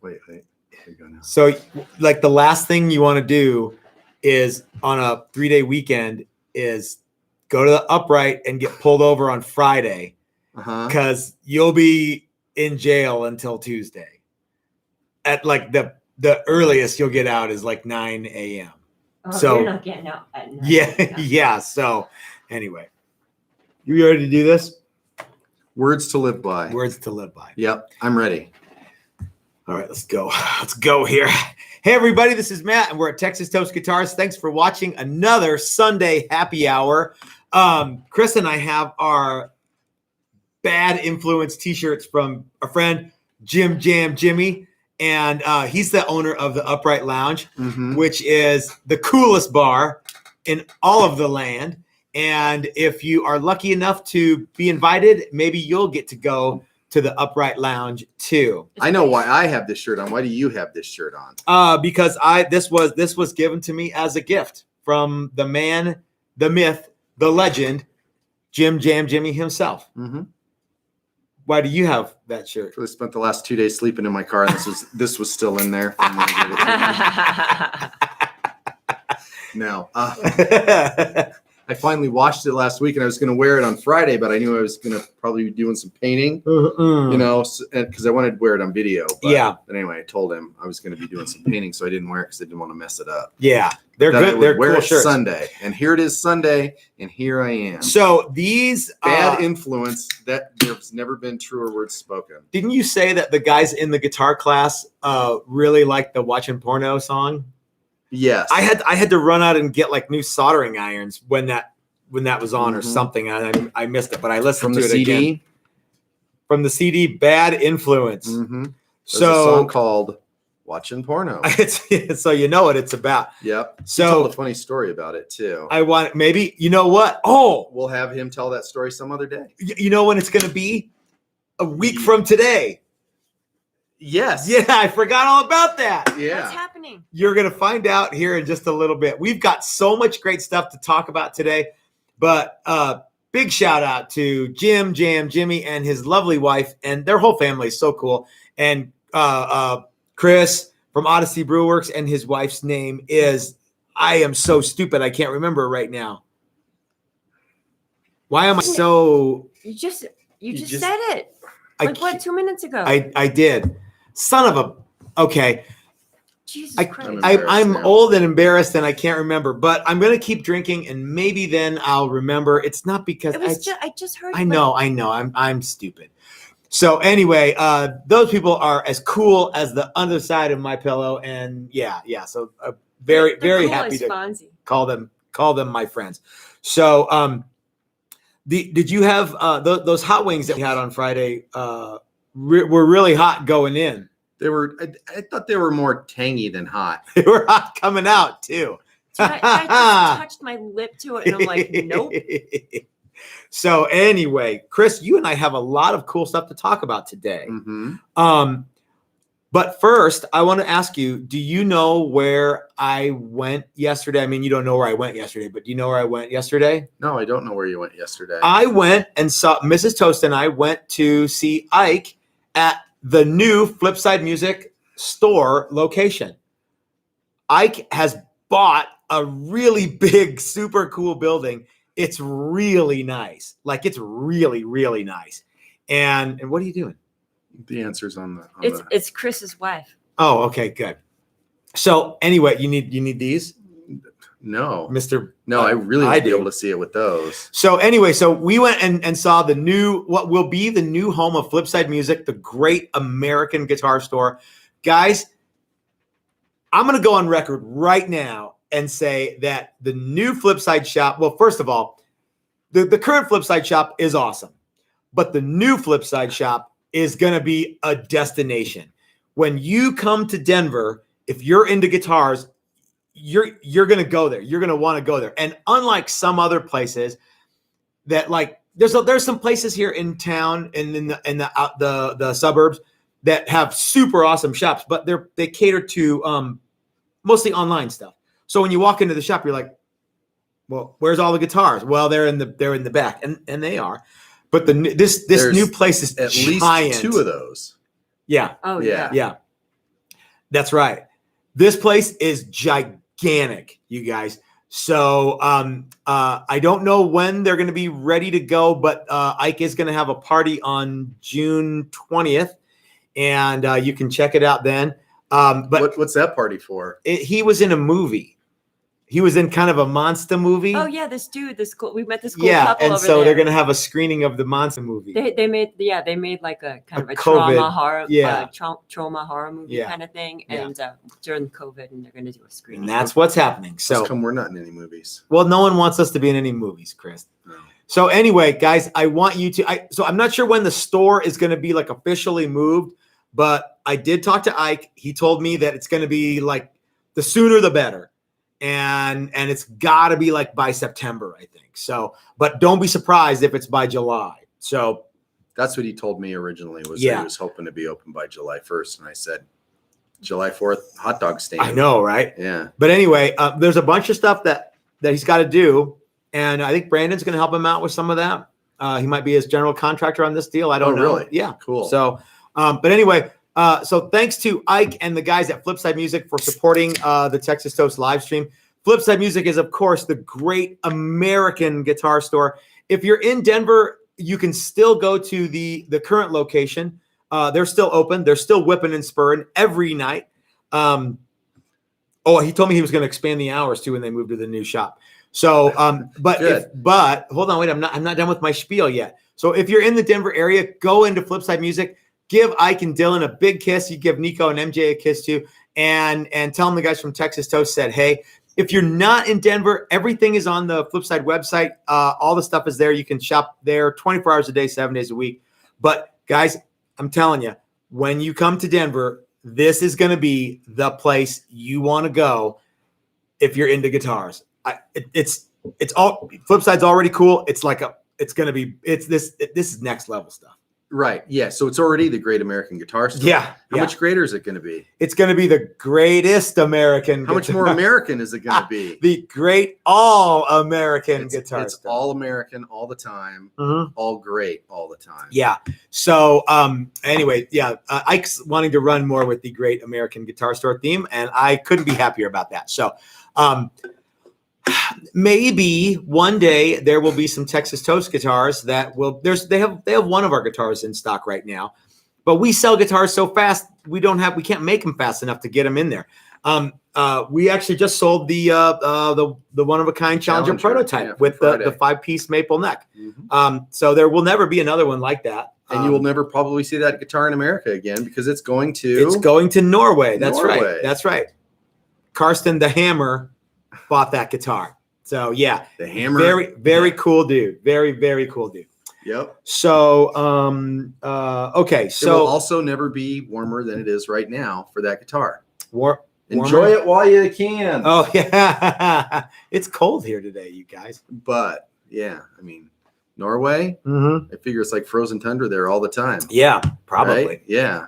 Wait. Here you go now. So, like, the last thing you want to do is on a 3-day weekend is go to the upright and get pulled over on Friday because you'll be in jail until Tuesday. At like the earliest you'll get out is like 9 a.m. Oh, so you're not getting out at 9 yeah. So anyway, you ready to do this? Words to live by. Words to live by. Yep, I'm ready. All right, let's go. Let's go here. Hey, everybody, this is Matt, and we're at Texas Toast Guitars. Thanks for watching another Sunday happy hour. Chris and I have our Bad Influence t-shirts from our friend Jim Jam Jimmy, and he's the owner of the Upright Lounge, which is the coolest bar in all of the land. And if you are lucky enough to be invited, maybe you'll get to go to the Upright Lounge too. I know why I have this shirt on. Why do you have this shirt on? Because this was given to me as a gift from the man, the myth, the legend, Jim Jam Jimmy himself. Why do you have that shirt? I spent the last 2 days sleeping in my car, and this was still in there. No. I finally washed it last week, and I was going to wear it on Friday, but I knew I was going to probably be doing some painting, you know, because I wanted to wear it on video. But anyway, I told him I was going to be doing some painting, so I didn't wear it because I didn't want to mess it up. Yeah, they're good. They're cool shirts. Sunday, and here it is Sunday, and here I am. So these Bad Influence, that there's never been truer words spoken. Didn't you say that the guys in the guitar class really liked the Watching Porno song? Yes, I had to run out and get like new soldering irons when that was on or something, and I missed it. But I listened to it again. From the CD, Bad Influence. There's a song called "Watching Porno." So you know what it's about. Yep. So he told a funny story about it too. I want maybe you know what? Oh, we'll have him tell that story some other day. You know when it's going to be? A week from today. Yes. Yeah, I forgot all about that. Yeah. What's happening? You're going to find out here in just a little bit. We've got so much great stuff to talk about today, but big shout out to Jim Jam Jimmy and his lovely wife, and their whole family is so cool. And Chris from Odyssey Brewworks, and his wife's name is, I am so stupid, I can't remember right now. Why am I so... You just said it. Like 2 minutes ago? I did. Son of a... Okay. Jesus Christ. I'm old and embarrassed and I can't remember, but I'm going to keep drinking and maybe then I'll remember. It's not because I just heard. I know. I'm stupid. So anyway, those people are as cool as the underside of my pillow, and yeah. So very cool happy to Fonzie. call them my friends. So did you have those hot wings that we had on Friday? Were really hot going in. They were. I thought they were more tangy than hot. They were hot coming out too. So I just touched my lip to it, and I'm like, nope. So anyway, Chris, you and I have a lot of cool stuff to talk about today. But first, I want to ask you: do you know where I went yesterday? I mean, you don't know where I went yesterday, but do you know where I went yesterday? No, I don't know where you went yesterday. I went and saw Mrs. Toast, and I went to see Ike at the new Flipside Music store location. Ike has bought a really big, super cool building. It's really nice. Like, it's really, really nice. And what are you doing? The answer's on the. It's Chris's wife. Oh, okay, good. So anyway, you need these? No, Mr. No, I really want to be able to see it with those. So anyway, so we went and saw the new, what will be the new home of Flipside Music, the great American guitar store. Guys, I'm going to go on record right now and say that the new Flipside shop, well, first of all, the current Flipside shop is awesome, but the new Flipside shop is going to be a destination. When you come to Denver, if you're into guitars, you're going to go there. You're going to want to go there. And unlike some other places that, like, there's some places here in town and in the suburbs that have super awesome shops, but they cater to mostly online stuff. So when you walk into the shop, you're like, well, where's all the guitars? Well, they're in the back, and they are. But this new place is at least giant. 2 of those. Yeah. Oh yeah. Yeah. That's right. This place is gigantic, you guys. So I don't know when they're going to be ready to go, but Ike is going to have a party on June 20th, and you can check it out then. But what's that party for? He was in a movie. He was in kind of a monster movie. Oh yeah, this cool. We met this cool couple and over so there. They're gonna have a screening of the monster movie. They made like a kind of a COVID, trauma horror, trauma horror movie kind of thing, and during COVID, and they're gonna do a screening. And that's what's happening. So how come we're not in any movies? Well, no one wants us to be in any movies, Chris. No. So anyway, guys, I want you to. So I'm not sure when the store is going to be like officially moved, but I did talk to Ike. He told me that it's going to be like the sooner the better. And it's got to be like by September, I think. So, but don't be surprised if it's by July. So that's what he told me originally was that he was hoping to be open by July 1st. And I said, July 4th, hot dog stand. I know, right? Yeah. But anyway, there's a bunch of stuff that he's got to do. And I think Brandon's going to help him out with some of that. He might be his general contractor on this deal. I don't know. Really? Yeah. Cool. So, but anyway, so thanks to Ike and the guys at Flipside Music for supporting the Texas Toast live stream. Flipside Music is, of course, the great American guitar store. If you're in Denver, you can still go to the current location. They're still open. They're still whipping and spurring every night. He told me he was going to expand the hours too when they moved to the new shop. So, but hold on, wait, I'm not done with my spiel yet. So if you're in the Denver area, go into Flipside Music. Give Ike and Dylan a big kiss. You give Nico and MJ a kiss too, and tell them the guys from Texas Toast said, hey. If you're not in Denver, everything is on the Flipside website. All the stuff is there. You can shop there 24 hours a day, 7 days a week. But guys, I'm telling you, when you come to Denver, this is going to be the place you want to go if you're into guitars. It's all Flipside's already cool. This is next level stuff. Right. Yeah. So it's already the great American guitar store. Yeah. How much greater is it going to be? It's going to be the greatest American. How much more American is it going to be? The great all-American guitar It's store. all American all the time. Mm-hmm. All great all the time. Yeah. So anyway, Ike's wanting to run more with the great American guitar store theme, and I couldn't be happier about that. So maybe one day there will be some Texas Toast guitars that will. They have one of our guitars in stock right now, but we sell guitars so fast we can't make them fast enough to get them in there. We actually just sold the one of a kind Challenger prototype with the 5-piece maple neck. Mm-hmm. So there will never be another one like that. And you will never probably see that guitar in America again because it's going to Norway. That's right. Karsten the Hammer bought that guitar. So yeah, the Hammer, very cool dude. Very, very cool dude. Yep. So okay. So it will also never be warmer than it is right now for that guitar. Enjoy it while you can. Oh yeah. It's cold here today, you guys. But yeah, I mean Norway, mm-hmm. I figure it's like frozen tundra there all the time. Yeah, probably. Right? Yeah.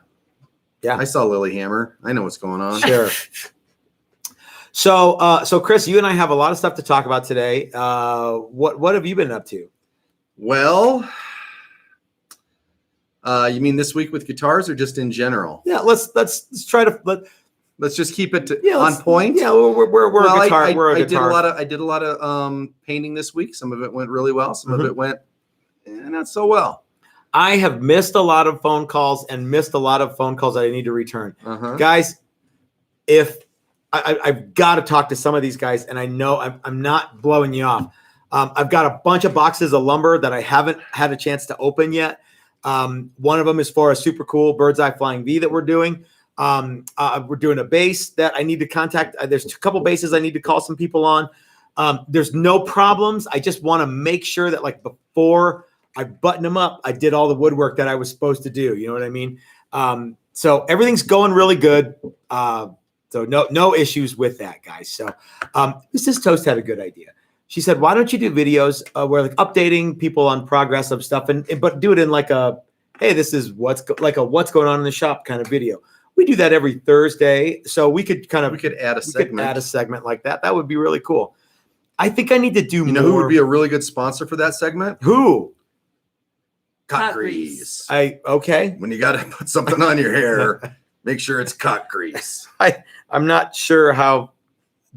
I saw Lilyhammer. I know what's going on. Sure. So Chris, you and I have a lot of stuff to talk about today. What have you been up to? Well, you mean this week with guitars or just in general? Yeah, let's try to let's just keep it on point. Yeah, we're a guitar. I did a lot of painting this week. Some of it went really well. Some of it went not so well. I have missed a lot of phone calls that I need to return. Guys, if I've got to talk to some of these guys, and I know I'm not blowing you off. I've got a bunch of boxes of lumber that I haven't had a chance to open yet. One of them is for a super cool Bird's Eye Flying V that we're doing. We're doing a bass that I need to contact. There's a couple basses I need to call some people on. There's no problems. I just want to make sure that like before I button them up, I did all the woodwork that I was supposed to do. You know what I mean? So everything's going really good. So no issues with that, guys. So Mrs. Toast had a good idea. She said, why don't you do videos where like updating people on progress of stuff but do it in like a, hey, this is what's going on in the shop kind of video. We do that every Thursday. So we could add a segment like that. That would be really cool. I think I need to do more. You know who would be a really good sponsor for that segment? Who? Cut grease. Okay. When you got to put something on your hair, Make sure it's cock grease. I'm not sure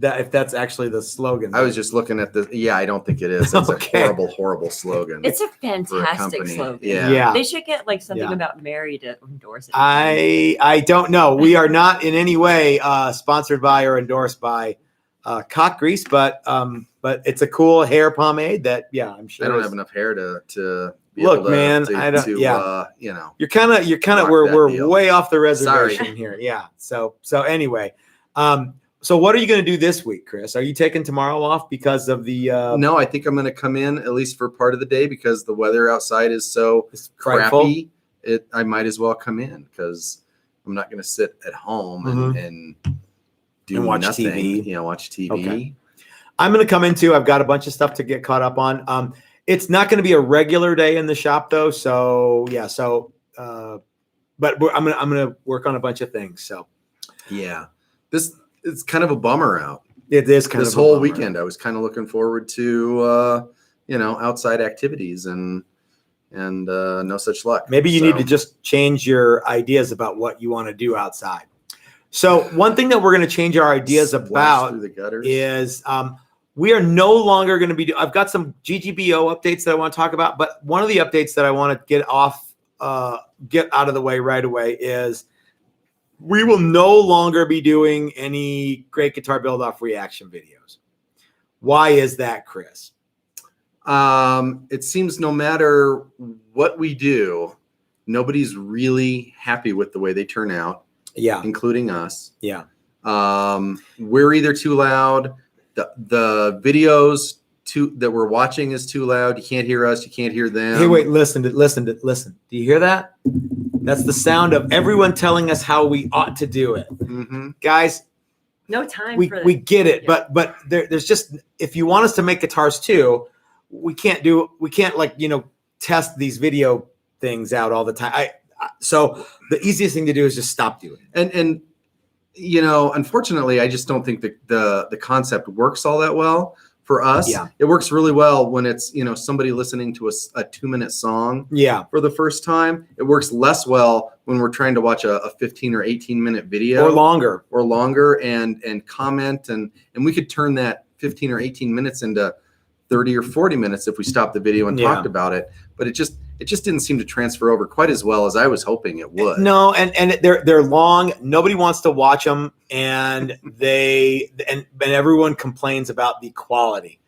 if that's actually the slogan. I was just looking at the. Yeah, I don't think it is. It's Okay. a horrible slogan. It's a for a fantastic company. slogan. Yeah. They should get like something Yeah. about Mary to endorse it. I don't know. We are not in any way sponsored by or endorsed by cock grease, but it's a cool hair pomade that I'm sure. I don't have enough hair to be Look, able to, man, to, I don't. to, Yeah, you know. you're kind of rock we're that deal. way off the reservation Sorry. here. Yeah. So anyway, so what are you going to do this week, Chris? Are you taking tomorrow off because of the? No, I think I'm going to come in at least for part of the day because the weather outside is so frightful. crappy. I might as well come in because I'm not going to sit at home and do And watch nothing. TV. Watch TV. Okay. I'm going to come in too. I've got a bunch of stuff to get caught up on. It's not going to be a regular day in the shop though. So yeah. So, but I'm gonna work on a bunch of things. So Yeah, it's kind of a bummer out. it is kind This of a whole bummer. weekend. I was kind of looking forward to outside activities and no such luck. Maybe you So, need to just change your ideas about what you want to do outside. So one thing that we're going to change our ideas splash about through the gutters. is we are no longer going to be. I've got some GGBO updates that I want to talk about, but one of the updates that I want to get out of the way right away is we will no longer be doing any Great Guitar Build-Off reaction videos. Why is that, Chris? It seems no matter what we do, nobody's really happy with the way they turn out, Yeah, including us. yeah. We're either too loud, the videos that we're watching is too loud. You can't hear us, you can't hear them. Hey, wait, listen. Do you hear that? That's the sound of everyone telling us how we ought to do it. Mm-hmm. Guys, No time we for we get it, Yeah. but there's just, if you want us to make guitars too, we can't test these video things out all the time. So the easiest thing to do is just stop doing it. And unfortunately, I just don't think the concept works all that well for us. Yeah. It works really well when it's somebody listening to a 2-minute song Yeah, for the first time. It works less well when we're trying to watch a 15 or 18-minute video or longer. and comment and we could turn that 15 or 18 minutes into 30 or 40 minutes if we stopped the video and talked about it. But it just didn't seem to transfer over quite as well as I was hoping it would. No, and they're long. Nobody wants to watch them, and everyone complains about the quality.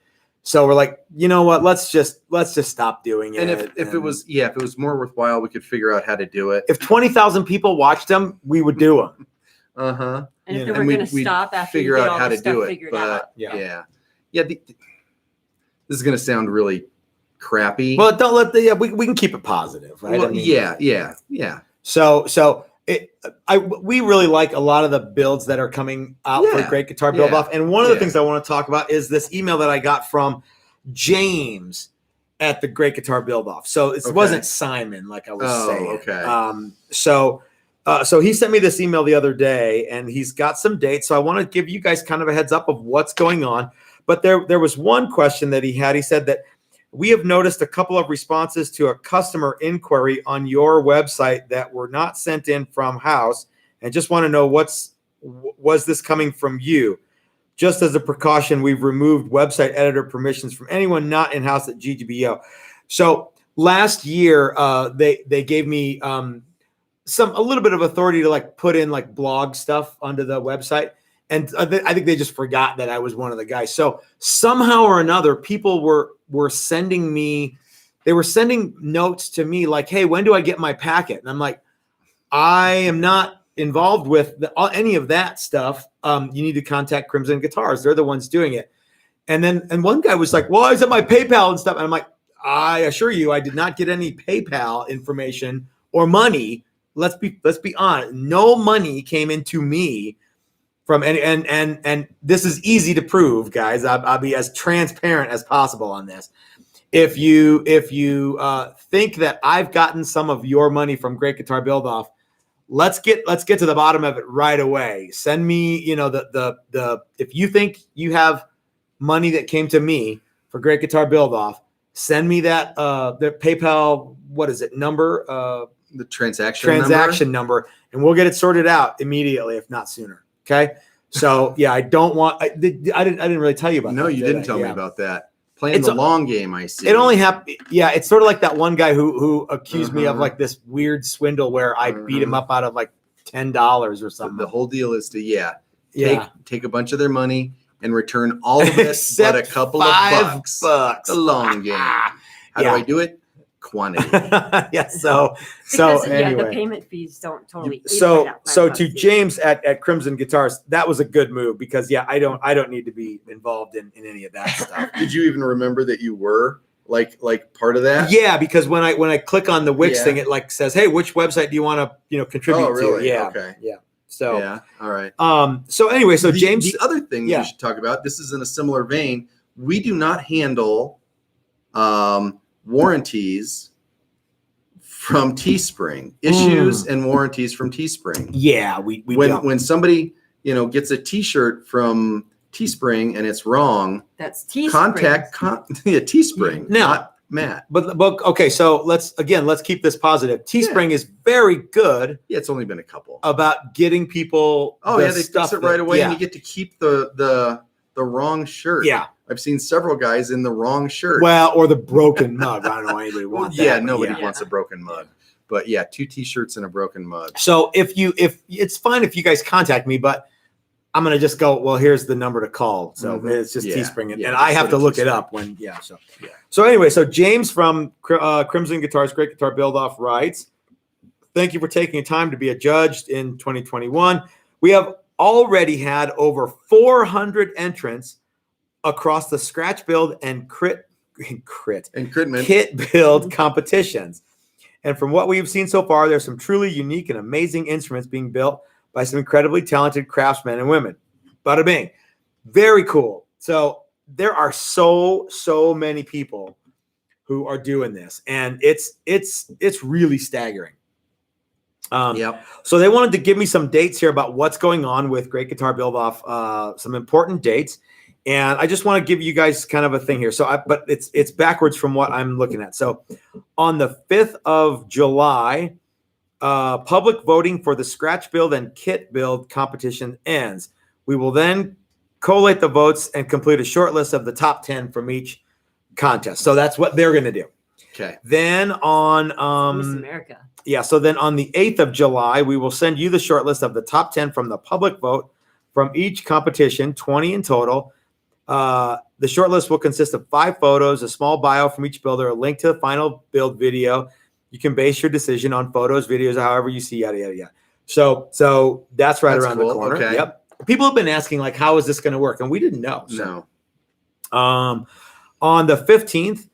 So we're like, you know what? Let's just stop doing it. And if it was more worthwhile, we could figure out how to do it. If 20,000 people watched them, we would do them. Uh-huh. And if Yeah. they were going to stop after figure you get out all how the to stuff do it. figured But out. Yeah. This is going to sound really crappy. Well, don't let we can keep it positive, right? Well, I mean, yeah. So we really like a lot of the builds that are coming out for Great Guitar Build Off. And one of the things I want to talk about is this email that I got from James at the Great Guitar Build Off. So it wasn't Simon, like I was saying. Okay. So he sent me this email the other day, and he's got some dates. So I want to give you guys kind of a heads up of what's going on. But there was one question that he had. He said that we have noticed a couple of responses to a customer inquiry on your website that were not sent in from house, and just want to know was this coming from you? Just as a precaution, we've removed website editor permissions from anyone not in-house at GGBO. So last year, they gave me a little bit of authority to put in blog stuff onto the website. And I think they just forgot that I was one of the guys. So somehow or another, people were sending notes to me like, hey, when do I get my packet? And I'm like, I am not involved with any of that stuff. You need to contact Crimson Guitars. They're the ones doing it. And one guy was like, well, I was at my PayPal and stuff. And I'm like, I assure you, I did not get any PayPal information or money. Let's be honest. No money came into me from and this is easy to prove, guys. I'll be as transparent as possible on this. If you think that I've gotten some of your money from Great Guitar Build Off, let's get to the bottom of it right away. Send me, the if you think you have money that came to me for Great Guitar Build Off, send me that the PayPal, what is it, number? the transaction number, and we'll get it sorted out immediately, if not sooner. Okay. So yeah, I don't want. I didn't really tell you about. No, that, you didn't tell me about that. Playing It's the long game, I see. It only happened. Yeah, it's sort of like that one guy who accused me of like this weird swindle where I beat him up out of like $10 or something. The whole deal is to take a bunch of their money and return all of it but a couple of bucks. The long game. How do I do it? Quantity. Yeah. So anyway, the payment fees don't totally. So to James at Crimson Guitars, that was a good move because I don't need to be involved in any of that stuff. Did you even remember that you were like part of that? Yeah, because when I click on the Wix thing, it like says, "Hey, which website do you want to contribute to?" Really? Yeah. Okay. Yeah. So all right. So anyway, so James, the other thing we should talk about. This is in a similar vein. We do not handle warranties from Teespring, issues and warranties from Teespring. Yeah, we when somebody gets a T-shirt from Teespring and it's wrong, that's Teespring. Contact Teespring, not Matt. But okay, so let's keep this positive. Teespring is very good. Yeah, it's only been a couple about getting people. They fix it right away, and you get to keep the wrong shirt. Yeah. I've seen several guys in the wrong shirt. Well, or the broken mug. I don't know why anybody wants that. Yeah, nobody wants a broken mug. But 2 T-shirts and a broken mug. So if it's fine if you guys contact me, but I'm gonna just go. Well, here's the number to call. So it's just Teespring, and I have to look it up when. So anyway, so James from Crimson Guitars, Great Guitar Build Off writes, "Thank you for taking time to be adjudged in 2021. We have already had over 400 entrants across the scratch build and kit build competitions. And from what we've seen so far, there's some truly unique and amazing instruments being built by some incredibly talented craftsmen and women." Bada bing. Very cool. So there are so many people who are doing this, and it's really staggering. So they wanted to give me some dates here about what's going on with Great Guitar Build Off, some important dates. And I just want to give you guys kind of a thing here. But it's backwards from what I'm looking at. So on the 5th of July, public voting for the scratch build and kit build competition ends. We will then collate the votes and complete a short list of the top 10 from each contest. So that's what they're going to do. Okay. Then on Miss America. Yeah, so then on the 8th of July, we will send you the short list of the top 10 from the public vote from each competition, 20 in total. The short list will consist of 5 photos, a small bio from each builder, a link to the final build video. You can base your decision on photos, videos, however you see, yada, yada, yada. So that's right around the corner. Okay. Yep. People have been asking, like, how is this going to work? And we didn't know. No. On the 15th,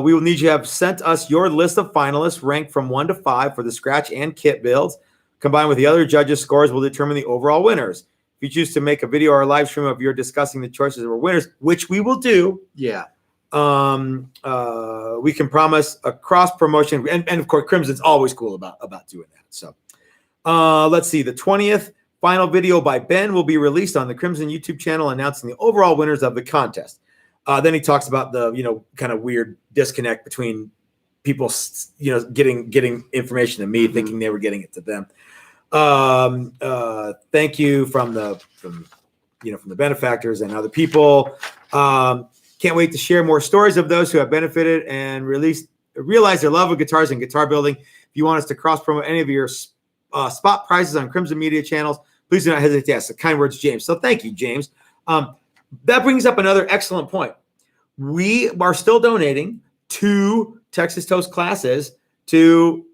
we will need you to have sent us your list of finalists ranked from 1 to 5 for the scratch and kit builds. Combined with the other judges' scores will determine the overall winners. If you choose to make a video or a live stream of your discussing the choices of our winners, which we will do, we can promise a cross promotion, and of course, Crimson's always cool about doing that. So, let's see. The 20th final video by Ben will be released on the Crimson YouTube channel, announcing the overall winners of the contest. Then he talks about the kind of weird disconnect between people getting information to me, thinking they were getting it to them. Thank you from the benefactors and other people. Can't wait to share more stories of those who have benefited and realize their love of guitars and guitar building. If you want us to cross promote any of your spot prizes on Crimson Media channels, please do not hesitate to ask. The kind words, James. So thank you, James. That brings up another excellent point. We are still donating 2 Texas Toast classes to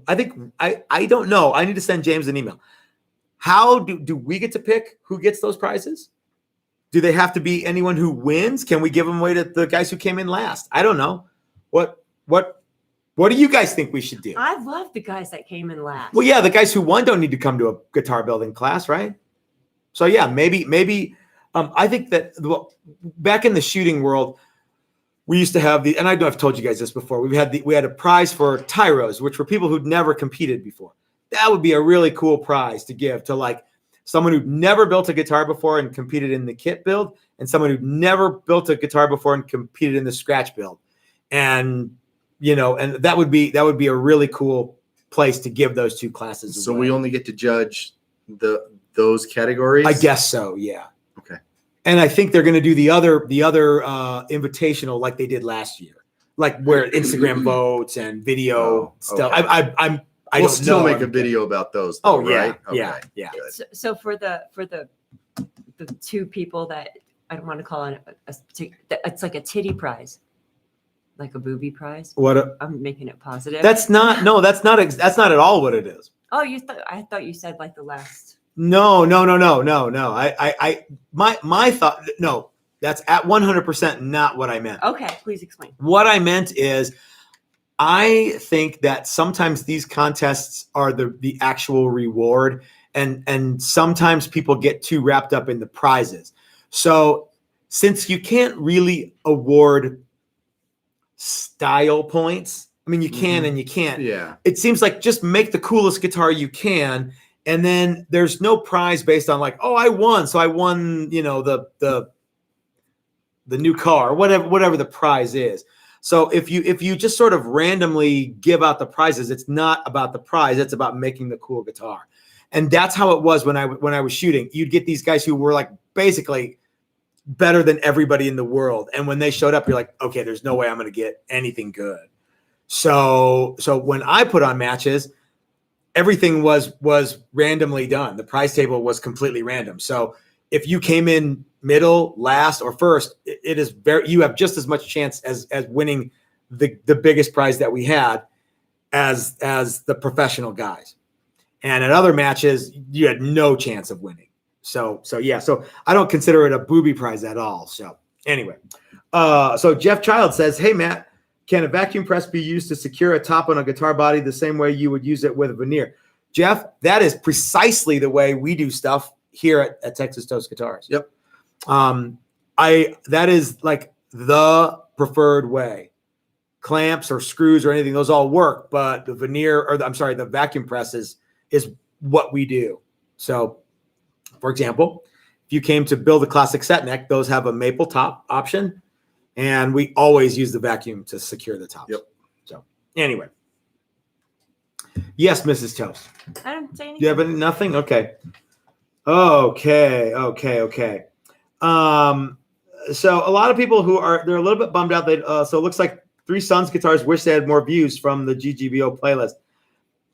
I think I don't know. I need to send James an email. How do we get to pick who gets those prizes? Do they have to be anyone who wins? Can we give them away to the guys who came in last? I don't know. What do you guys think we should do? I love the guys that came in last. Well, yeah, the guys who won don't need to come to a guitar building class, right? So yeah, maybe. I think that back in the shooting world, we used to have and I know I've told you guys this before. We had a prize for tyros, which were people who'd never competed before. That would be a really cool prize to give to like someone who'd never built a guitar before and competed in the kit build, and someone who'd never built a guitar before and competed in the scratch build. And and that would be a really cool place to give those 2 classes So away. we only get to judge those categories? I guess so, yeah. Okay. And I think they're going to do the other invitational like they did last year, like where Instagram votes and video stuff. Okay. I We'll don't still know. make a video about those, though, Oh yeah, right? yeah, Okay. yeah. So for the 2 people that I don't want to call it it's like a titty prize, like a booby prize. I'm making it positive. That's not at all what it is. Oh, I thought you said like the last. No. My thought, no, that's at 100% not what I meant. Okay, please explain. What I meant is, I think that sometimes these contests are the actual reward, and sometimes people get too wrapped up in the prizes. So since you can't really award style points, I mean, you can and you can't. Yeah. It seems like just make the coolest guitar you can, and then there's no prize based on like, oh, I won, so I won, the new car, whatever the prize is. So if you just sort of randomly give out the prizes, it's not about the prize, it's about making the cool guitar. And that's how it was when I was shooting. You'd get these guys who were like basically better than everybody in the world, and when they showed up, you're like, okay, there's no way I'm going to get anything good. So when I put on matches, everything was randomly done. The prize table was completely random. So if you came in middle, last, or first, you have just as much chance as winning the biggest prize that we had as the professional guys. And at other matches, you had no chance of winning. So I don't consider it a booby prize at all. So anyway, so Jeff Child says, hey, Matt, can a vacuum press be used to secure a top on a guitar body the same way you would use it with a veneer? Jeff, that is precisely the way we do stuff here at Texas Toast Guitars. Yep. That is like the preferred way. Clamps or screws or anything, those all work, but the the vacuum press is what we do. So, for example, if you came to build a classic set neck, those have a maple top option, and we always use the vacuum to secure the tops. Yep. So anyway. Yes, Mrs. Toast. I don't say anything. You have nothing? Okay. So a lot of people they're a little bit bummed out. So it looks like Three Sons Guitars wish they had more views from the GGBO playlist.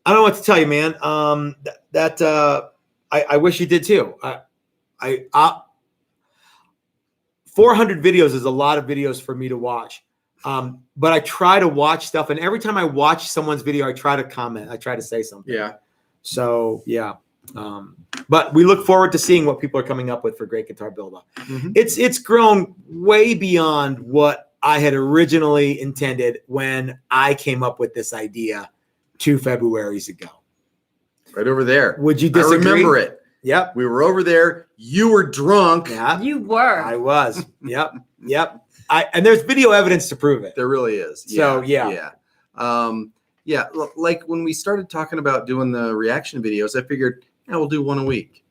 I don't know what to tell you, man. I wish you did too. 400 videos is a lot of videos for me to watch. But I try to watch stuff, and every time I watch someone's video, I try to comment. I try to say something. Yeah. So yeah. But we look forward to seeing what people are coming up with for Great Guitar Build-Up. Mm-hmm. It's grown way beyond what I had originally intended when I came up with this idea 2 Februaries ago. Right over there. Would you disagree? I remember it. Yep. We were over there. You were drunk. Yeah. You were. I was. Yep. And there's video evidence to prove it. There really is. So, yeah. Like when we started talking about doing the reaction videos, I figured, we'll do one a week.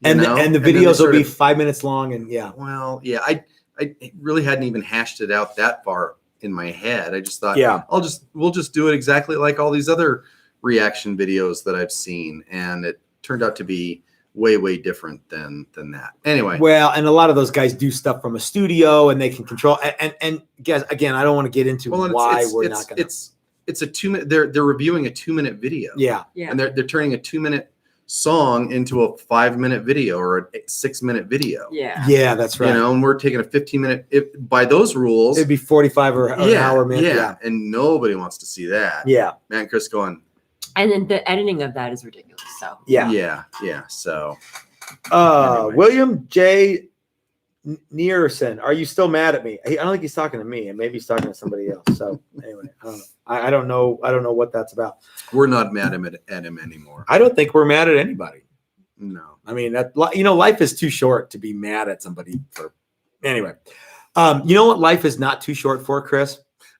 And the videos will be 5 minutes long, and yeah. Well, yeah, I really hadn't even hashed it out that far in my head. I just thought, we'll just do it exactly like all these other reaction videos that I've seen, and it turned out to be way different than that. Anyway, well, and a lot of those guys do stuff from a studio, and they can control. And guys, again, I don't want to get into why we're not going to. It's a 2 minute. They're reviewing a 2 minute video. Yeah, and they're turning a 2 minute song into a 5 minute video or a 6 minute video. Yeah, that's right. And we're taking a 15 minute. By those rules, it'd be 45 or an hour minute. Yeah, and nobody wants to see that. Yeah, Matt and Chris going. And then the editing of that is ridiculous. So yeah. So, anyway. William J. Nearson, are you still mad at me? I don't think he's talking to me, and maybe he's talking to somebody else. So anyway, I don't know. I don't know what that's about. We're not mad at him anymore. I don't think we're mad at anybody. No, I mean life is too short to be mad at somebody for. Anyway, you know what life is not too short for, Chris?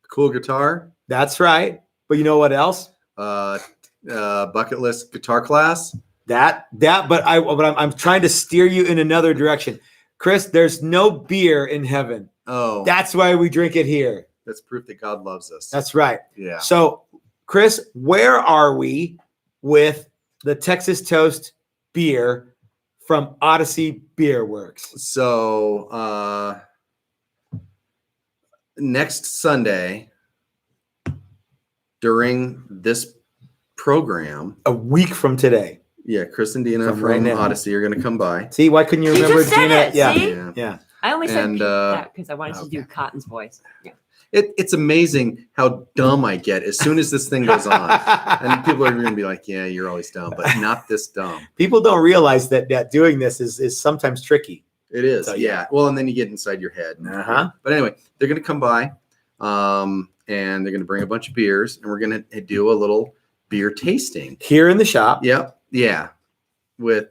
Cool guitar. That's right. But you know what else? Bucket list guitar class. But I'm trying to steer you in another direction. Chris, there's no beer in heaven. Oh, that's why we drink it here. That's proof that God loves us. That's right. Yeah. So, Chris, where are we with the Texas Toast beer from Odyssey Beer Works? So next Sunday during this program, A week from today. yeah, Chris and Dina From from right now. Odyssey are going to come by. See, why couldn't you He remember just said Dina? it, Yeah. see? Yeah. Yeah. I only said And, that because I wanted to okay. do Cotton's voice. Yeah. It's amazing how dumb I get as soon as this thing goes on. And people are going to be like, yeah, you're always dumb, but not this dumb. People don't realize that doing this is sometimes tricky. It is. So, yeah. Well, and then you get inside your head. Uh-huh. But anyway, they're going to come by and they're going to bring a bunch of beers and we're going to do a little beer tasting. Here in the shop. Yep. Yeah. With,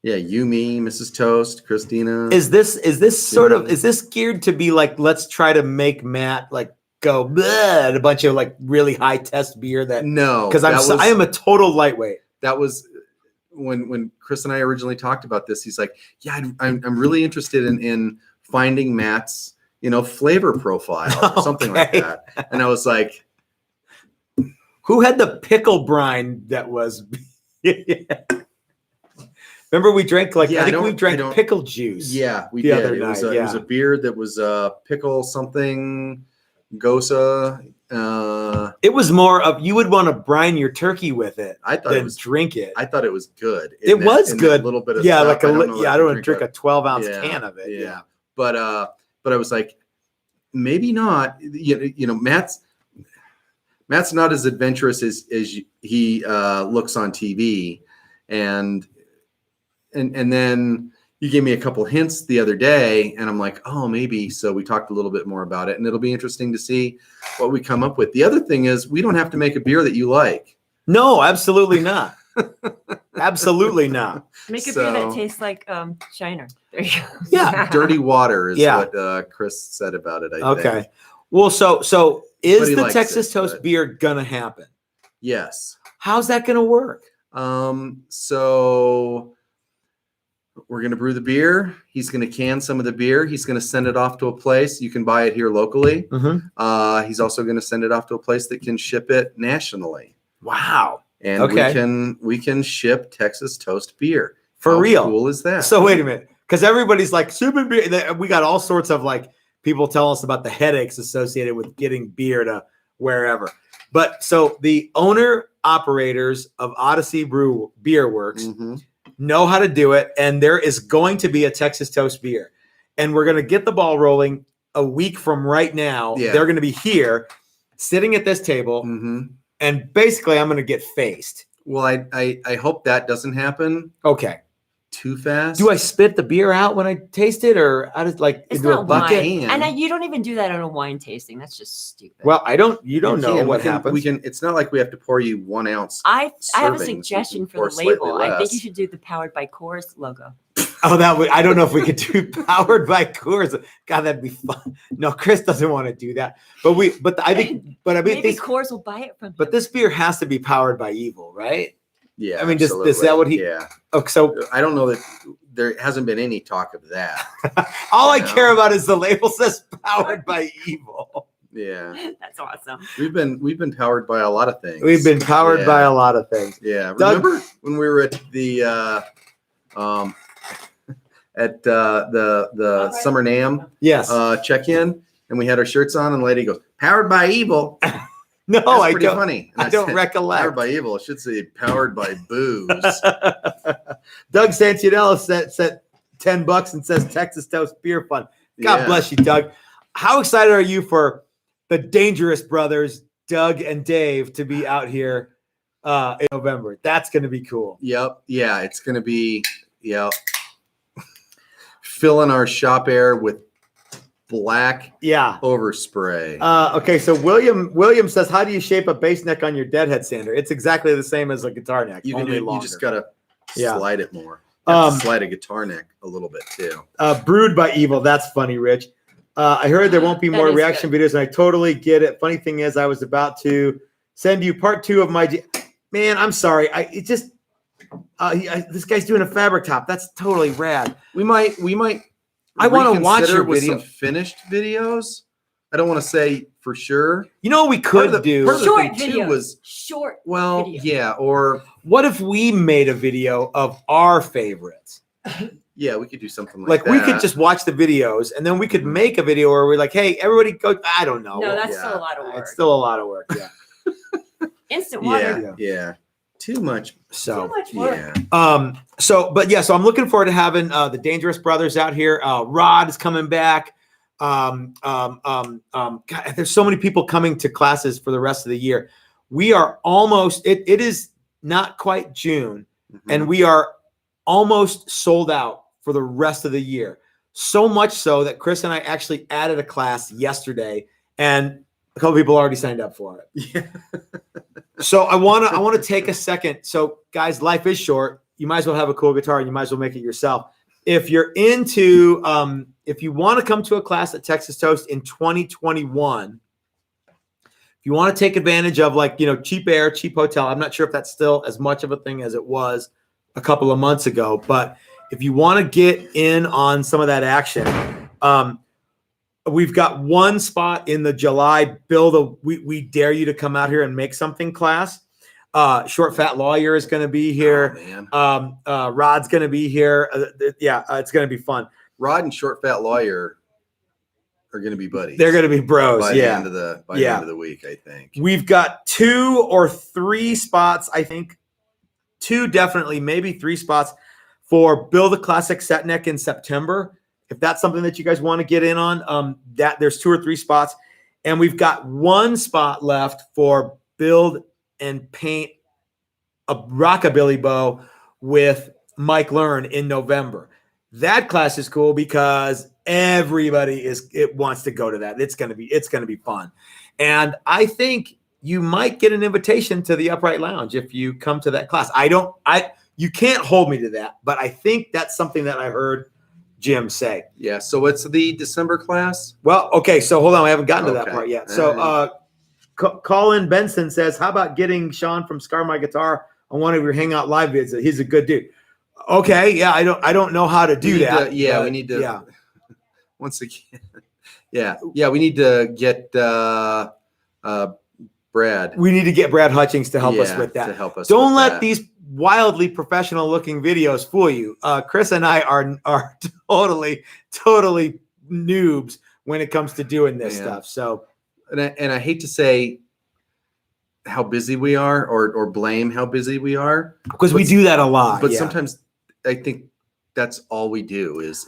you, me, Mrs. Toast, Christina. Is this sort of, is this geared to be like, let's try to make Matt like go bleh, a bunch of like really high test beer that, No. because I am a total lightweight. That was when Chris and I originally talked about this. He's like, yeah, I'm really interested in finding Matt's, flavor profile or something like Okay. that. And I was like, Who had the pickle brine that was? Remember we drank I think we drank pickle juice. yeah, we The did. other It was, night, it was a beer that was pickle something, Gosa. It was more of you would want to brine your turkey with it I thought than it was. drink it. I thought it was good. It was good. A little bit of Yeah, stuff. I I don't want to drink a 12-ounce Yeah, can of it. Yeah. But I was like, maybe not. Matt's not as adventurous as he looks on TV, and then you gave me a couple hints the other day, and I'm like, oh, maybe. So we talked a little bit more about it, and it'll be interesting to see what we come up with. The other thing is, we don't have to make a beer that you like. No, absolutely not. Absolutely not. Make a beer that tastes like Shiner. There you go. Yeah. Dirty water is Yeah. what Chris said about it. I Okay. think. Well, so But is he the likes Texas it, Toast but- beer gonna happen? Yes. How's that gonna work? So we're going to brew the beer. He's going to can some of the beer. He's going to send it off to a place. You can buy it here locally. Mm-hmm. He's also going to send it off to a place that can ship it nationally. Wow. And Okay. we can ship Texas Toast beer. For How real. cool is that? So wait a minute, because everybody's like super beer. We got all sorts of like people tell us about the headaches associated with getting beer to wherever. But so the owner operators of Odyssey Beer Works Mhm. know how to do it, and there is going to be a Texas Toast beer, and we're going to get the ball rolling a week from right now. Yeah. They're going to be here, sitting at this table, Mhm. and basically I'm going to get faced. Well, I hope that doesn't happen Okay. too fast. Do I spit the beer out when I taste it, or I just like It's into a not bucket? wine. And you don't even do that on a wine tasting. That's just stupid. Well, you don't know what We happens. can. It's not like we have to pour you 1 ounce. I have a servings. suggestion We can for pour the slightly label. I think less. you should do the Powered by Coors logo. I don't know if we could do powered by Coors. God, that'd be fun. No, Chris doesn't want to do that. But I mean, Maybe this, Coors will buy it from him. but this beer has to be powered by evil, right? Yeah. I mean, is absolutely. that what he- Yeah. Oh, so I don't know that there hasn't been any talk of that. all I No. care about is the label says powered by evil. Yeah. That's awesome. We've been powered by a lot of things. We've been powered Yeah. by a lot of things. Yeah. Doug- Remember when we were at the the summer NAM Yes. check-in and we had our shirts on and the lady goes, "Powered by evil." No, That's I pretty don't. funny. And I don't said, recollect. Powered by evil. It should say powered by booze. Doug Santinella sent $10 and says Texas Toast Beer Fun. God Yeah. bless you, Doug. How excited are you for the Dangerous Brothers, Doug and Dave, to be out here in November? That's going to be cool. Yep. Yeah. It's going to be, filling our shop air with black Yeah. overspray. Okay, so William says, how do you shape a bass neck on your deadhead sander? It's exactly the same as a guitar neck, you only longer. just got to Yeah. slide it more. You have to slide a guitar neck a little bit too. Brewed by Evil. That's funny, Rich. I heard there won't be That more is reaction videos, and I totally get it. Funny thing is, I was about to send you part 2 of my. Man, I'm sorry. This guy's doing a fabric top. That's totally rad. We might. I wanna watch reconsider your with video. some finished videos. I don't want to say for sure. You know what we could do? Part of the Short thing, too, video. was Short. well, video. yeah, or What if we made a video of our favorites? yeah, we could do something Like that. we could just watch the videos, and then we could make a video where we're like, "Hey, everybody, go!" I don't know. No, that's Yeah. still a lot of work. It's still a lot of work. Yeah. Instant water. Yeah. Too much. Too So much work. Yeah. So I'm looking forward to having the Dangerous Brothers out here. Rod is coming back. God, there's so many people coming to classes for the rest of the year. We are almost. It is not quite June, and we are almost sold out for the rest of the year. So much so that Chris and I actually added a class yesterday, and a couple people already signed up for it. Yeah. So I want to take a second. So guys, life is short. You might as well have a cool guitar, and you might as well make it yourself. If you're into, if you want to come to a class at Texas Toast in 2021, if you want to take advantage of cheap air, cheap hotel. I'm not sure if that's still as much of a thing as it was a couple of months ago, but if you want to get in on some of that action, we've got one spot in the July we dare you to come out here and make something class. Short Fat Lawyer is going to be here. Oh, man. Rod's going to be here. It's going to be fun. Rod and Short Fat Lawyer are going to be buddies. They're going to be bros. by the end of the week, I think. We've got 2 or 3 spots, I think. 2 definitely, maybe 3 spots for Build a Classic Set Neck in September. If that's something that you guys want to get in on, that there's 2 or 3 spots. And we've got 1 spot left for Build and Paint a Rockabilly Bow with Mike Learn in November. That class is cool because everybody wants to go to that. It's gonna be fun. And I think you might get an invitation to the Upright Lounge if you come to that class. You can't hold me to that, but I think that's something that I heard Jim say. Yeah. So what's the December class? Well, okay. So hold on. I haven't gotten to that Okay. part yet. So Colin Benson says, how about getting Sean from Scar My Guitar on one of your Hangout live vids? He's a good dude. Okay. Yeah. I don't know how to do that. We need to. Once again. Yeah. We need to get Brad. We need to get Brad Hutchings to help us with that. To help us. Don't with let that. these wildly professional looking videos fool you. Chris and I are totally noobs when it comes to doing this stuff. So, and I hate to say how busy we are, or blame how busy we are, because we do that a lot. But sometimes I think that's all we do is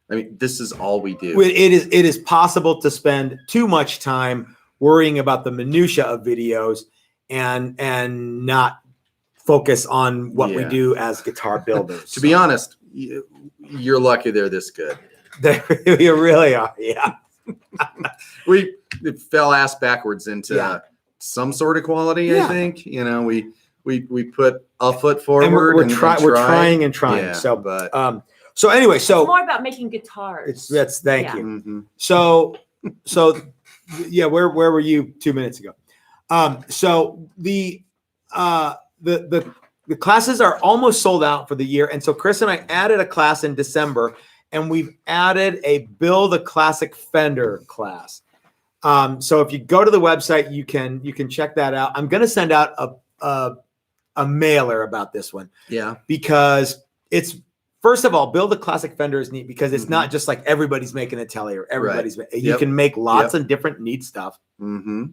this is all we do. It is possible to spend too much time worrying about the minutia of videos and not focus on what we do as guitar builders. To be honest, you're lucky they're this good. You really are. Yeah. We fell ass backwards into some sort of quality. I think, we put a foot forward, and we're trying. Yeah, so anyway, It's more about making guitars. Thank you. Mm-hmm. So where were you 2 minutes ago? So the classes are almost sold out for the year, and so Chris and I added a class in December, and we've added a Build a Classic Fender class. So if you go to the website, you can check that out. I'm going to send out a mailer about this one. Yeah, because it's, first of all, Build a Classic Fender is neat because it's not just like everybody's making a telly or everybody's. You can make lots of different neat stuff. Mm-hmm.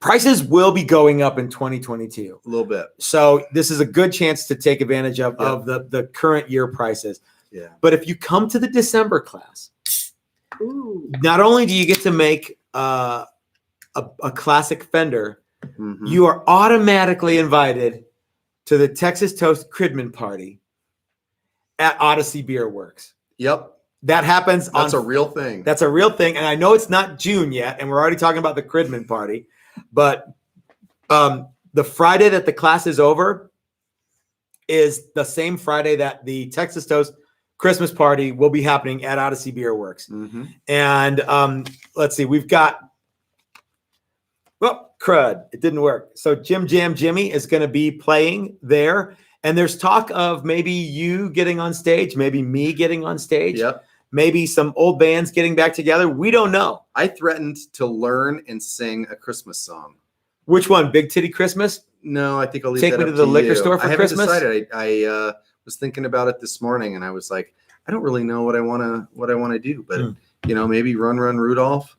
Prices will be going up in 2022. A little bit. So this is a good chance to take advantage of the current year prices. Yeah. But if you come to the December class, not only do you get to make a classic Fender, you are automatically invited to the Texas Toast Cridman party at Odyssey Beer Works. Yep. That happens. That's a real thing. That's a real thing. And I know it's not June yet, and we're already talking about the Cridman party, but the Friday that the class is over is the same Friday that the Texas Toast Christmas party will be happening at Odyssey Beer Works. Mm-hmm. And let's see, we've got, crud, it didn't work. So Jim Jam Jimmy is going to be playing there. And there's talk of maybe you getting on stage, maybe me getting on stage. Yep. maybe some old bands getting back together. We don't know. I threatened to learn and sing a Christmas song. Which one? Big Titty Christmas? No, I think I'll leave Take that me up to the liquor you. store for I haven't Christmas? decided. I was thinking about it this morning, and I was like, I don't really know what I want to do, but maybe Run Rudolph.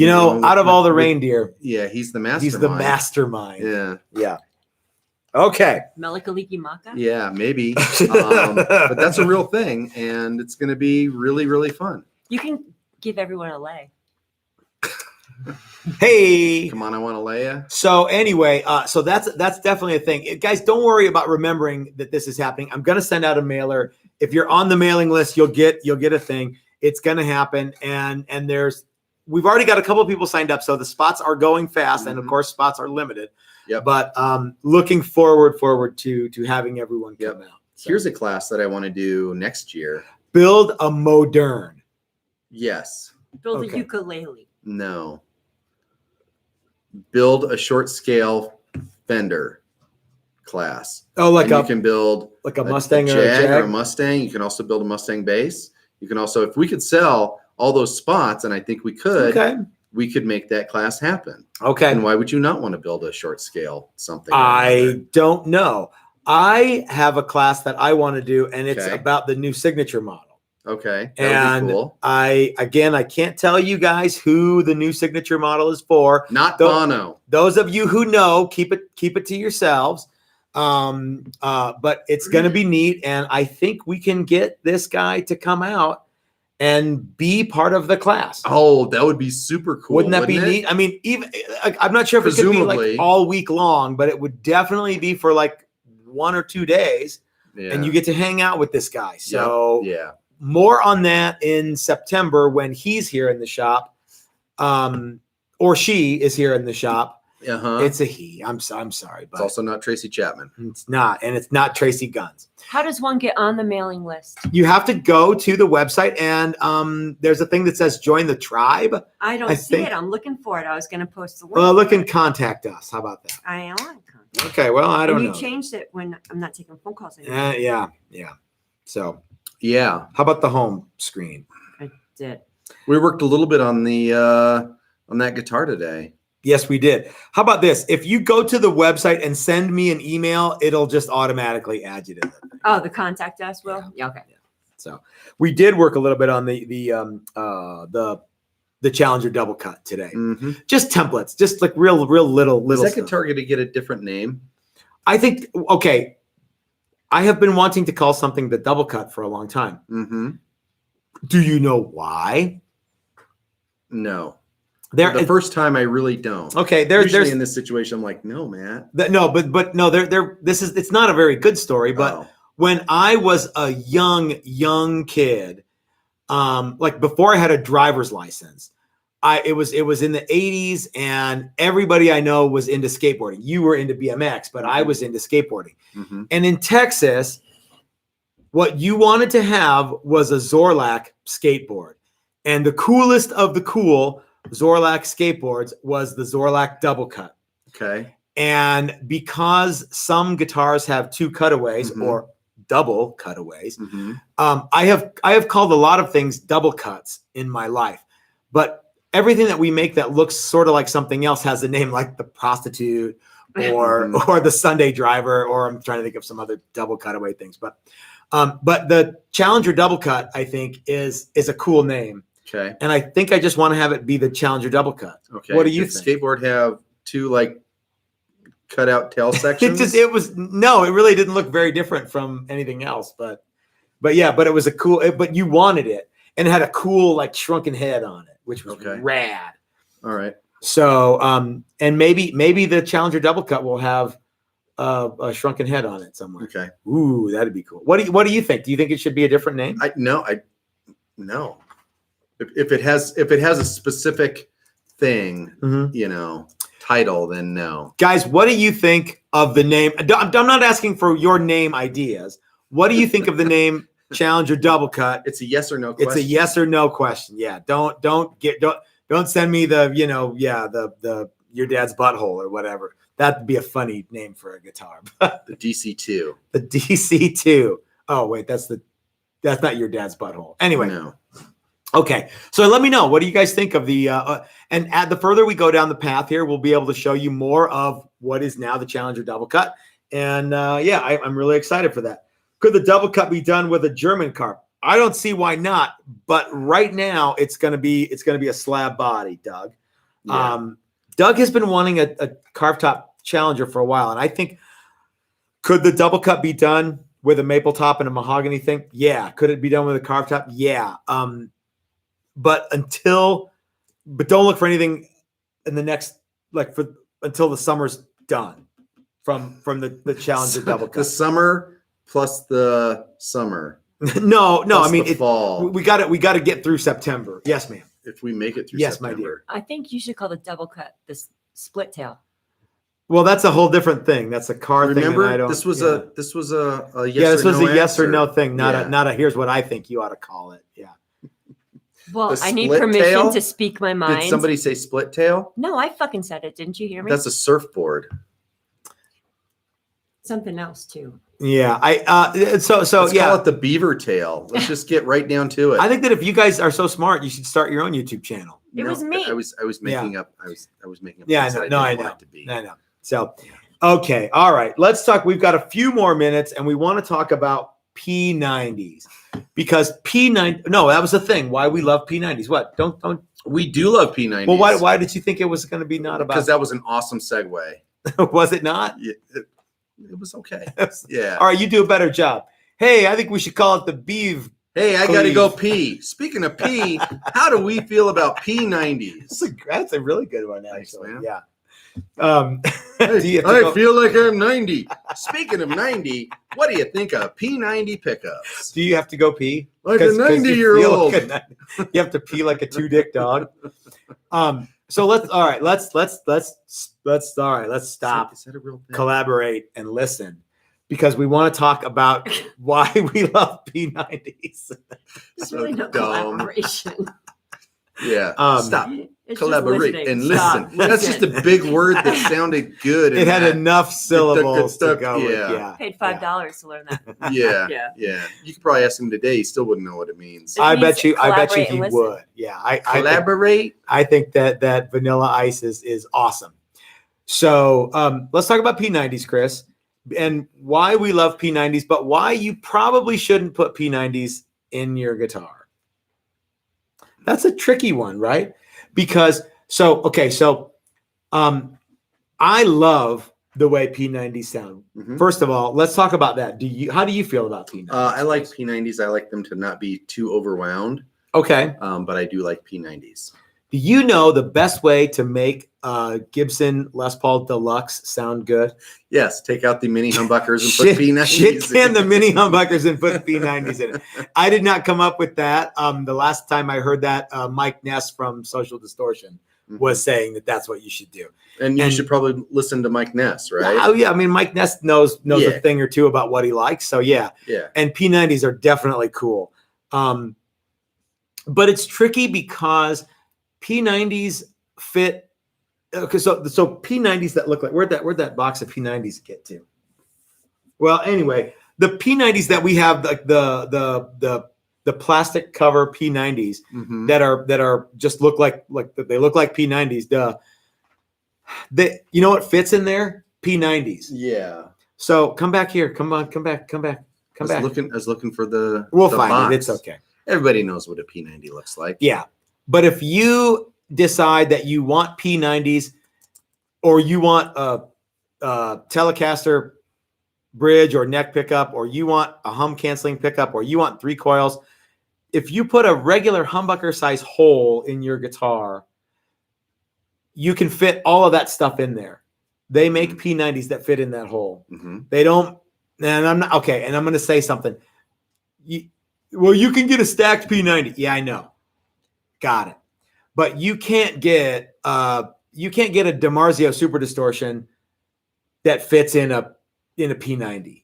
Out of all the reindeer, yeah, he's the mastermind. He's the mastermind. Yeah. Okay. Melikaliki Maka? Yeah, maybe. But that's a real thing, and it's going to be really, really fun. You can give everyone a lay. Hey, come on, I want to lay ya. So anyway, so that's definitely a thing. Guys, don't worry about remembering that this is happening. I'm going to send out a mailer. If you're on the mailing list, you'll get a thing. It's going to happen, and we've already got a couple of people signed up, so the spots are going fast, and of course, spots are limited. Yep. But looking forward to having everyone come out. So. Here's a class that I want to do next year. Build a modern. Yes. Build a ukulele. No. Build a short scale Fender class. Oh, you can build like a Mustang or a Jag or a Mustang. You can also build a Mustang bass. You can also, if we could sell all those spots, and I think we could, we could make that class happen. Okay. And why would you not want to build a short scale something? I don't know. I have a class that I want to do, and it's about the new signature model. Okay. And cool. I can't tell you guys who the new signature model is for. Not Bono. Those of you who know, keep it to yourselves. But it's going to be neat, and I think we can get this guy to come out and be part of the class. Oh, that would be super cool. Wouldn't that be neat? I mean, even I'm not sure if it could be like all week long, but it would definitely be for like 1 or 2 days, and you get to hang out with this guy. So more on that in September when he's here in the shop, or she is here in the shop. It's a he. I'm sorry, but it's also not Tracy Chapman. It's not, and it's not Tracy Guns. How does one get on the mailing list? You have to go to the website, and there's a thing that says "Join the Tribe." I don't see it. I'm looking for it. I was going to post the link. Well, look and contact us. How about that? I am on contact. Okay. Well, I don't know. You changed it when I'm not taking phone calls anymore. Yeah. So. Yeah. How about the home screen? I did. We worked a little bit on the on that guitar today. Yes, we did. How about this? If you go to the website and send me an email, it'll just automatically add you to that. Oh, the contact us will? Yeah, okay. Yeah. So we did work a little bit on the Challenger double cut today. Just templates, just like real little. Is that stuff. guitar going to get a different name? I think I have been wanting to call something the double cut for a long time. Do you know why? No. The first time I really don't. Okay, usually in this situation, I'm like, no, Matt. It's not a very good story, but when I was a young kid, like before I had a driver's license, it was in the 80s, and everybody I know was into skateboarding. You were into BMX, but I was into skateboarding. And in Texas, what you wanted to have was a Zorlak skateboard, and the coolest of the cool Zorlak skateboards was the Zorlak double cut. Okay. And because some guitars have 2 cutaways or double cutaways, I have called a lot of things double cuts in my life, but everything that we make that looks sort of like something else has a name like the Prostitute or the Sunday Driver, or I'm trying to think of some other double cutaway things. But the Challenger double cut, I think, is a cool name. Okay. And I think I just want to have it be the Challenger double cut. Okay. What do you think? Skateboard have 2 like cut out tail sections? it really didn't look very different from anything else, but it was a cool, but you wanted it, and it had a cool like shrunken head on it, which was rad. All right. So, and maybe the Challenger double cut will have a shrunken head on it somewhere. Okay. Ooh, that'd be cool. What do you think? Do you think it should be a different name? No. If it has a specific thing, title, then no. Guys, what do you think of the name? I'm not asking for your name ideas. What do you think of the name Challenger double cut? It's a yes or no question. It's a yes or no question. Yeah. Don't send me the your dad's butthole or whatever. That'd be a funny name for a guitar. The DC2. The DC2. Oh wait, that's not your dad's butthole. Anyway. No. Okay, so let me know. What do you guys think of the and the further we go down the path here, we'll be able to show you more of what is now the Challenger double cut. And I'm really excited for that. Could the double cut be done with a German carp? I don't see why not. But right now, it's gonna be a slab body, Doug. Yeah. Doug has been wanting a carved top Challenger for a while, and I think could the double cut be done with a maple top and a mahogany thing? Yeah. Could it be done with a carved top? Yeah. But don't look for anything in the next until the summer's done from the Challenger double cut. The summer plus the summer. no, plus I mean the fall. We got to get through September. Yes, ma'am. If we make it through Yes, September. my dear. I think you should call the double cut the split tail. Well, that's a whole different thing. That's a car thing. Remember, this was a yes this was a yes or answer. no thing, not Yeah. a here's what I think you ought to call it. Yeah. Well, The I need split permission tail? to speak my mind. Did somebody say split tail? No, I fucking said it. Didn't you hear me? That's a surfboard. Something else too. Yeah. Let's Call it the beaver tail. Let's just get right down to it. I think that if you guys are so smart, you should start your own YouTube channel. It was me. I was making up. I was making up. Yeah, things that I didn't know. want it to be. I know. So, okay, all right. Let's talk. We've got a few more minutes, and we want to talk about P-90s because P-90. No, that was the thing. Why we love P-90s? What? Don't. We do love P-90s. Well, why did you think it was going to be not about? Because that was an awesome segue. Was it not? Yeah, it was okay. Yeah. All right, you do a better job. Hey, I think we should call it the Beeve. Hey, I got to go pee. Speaking of pee, how do we feel about P-90s? That's a really good one, Thanks, actually. man. Yeah. I feel like I'm 90. Speaking of 90, what do you think of P-90 pickups? Do you have to go pee? Like a 90-year-old. You have to pee like a two-dick dog. So let's stop, Is that a real thing? collaborate, and listen, because we want to talk about why we love P-90s. It's really no dumb. collaboration. Yeah. Stop. It's just Collaborate listening. and Stop. listen. That's just a big word that sounded good. It had enough syllables to stuck, go with. yeah. Yeah. Paid $5 to learn that. Yeah. Yeah. You could probably ask him today. He still wouldn't know what it means. It I means bet you collaborate he and listen. would. Yeah. Collaborate. I think that Vanilla Ice is awesome. So let's talk about P-90s, Chris, and why we love P-90s, but why you probably shouldn't put P-90s in your guitar. That's a tricky one, right? Because I love the way P-90s sound. Mhm. First of all, let's talk about that. How do you feel about P-90s? I like P-90s. I like them to not be too overwound, Okay. but I do like P-90s. Do you know the best way to make Gibson Les Paul Deluxe sound good? Yes, take out the mini humbuckers and put P-90s Shit can in. the mini humbuckers and put P-90s in it. I did not come up with that. The last time I heard that, Mike Ness from Social Distortion was saying that that's what you should do. And you should probably listen to Mike Ness, right? Oh yeah, I mean Mike Ness knows a thing or two about what he likes. So yeah. Yeah. And P-90s are definitely cool. But it's tricky because P-90s fit. Okay, so P-90s that look like where'd that box of P-90s get to? Well, anyway, the P-90s that we have, like the plastic cover P-90s Mhm. that are just look like they look like P-90s. You know what fits in there? P-90s. Yeah. So come back here. Come back. I was looking for the. We'll the find box. it. It's okay. Everybody knows what a P-90 looks like. Yeah. But if you decide that you want P-90s or you want a Telecaster bridge or neck pickup, or you want a hum canceling pickup, or you want 3 coils, if you put a regular humbucker size hole in your guitar, you can fit all of that stuff in there. They make P-90s that fit in that hole. Mm-hmm. They don't, and I'm not okay. And I'm going to say something. You can get a stacked P-90. Yeah, I know. Got it. But you can't get a DiMarzio Super Distortion that fits in a P-90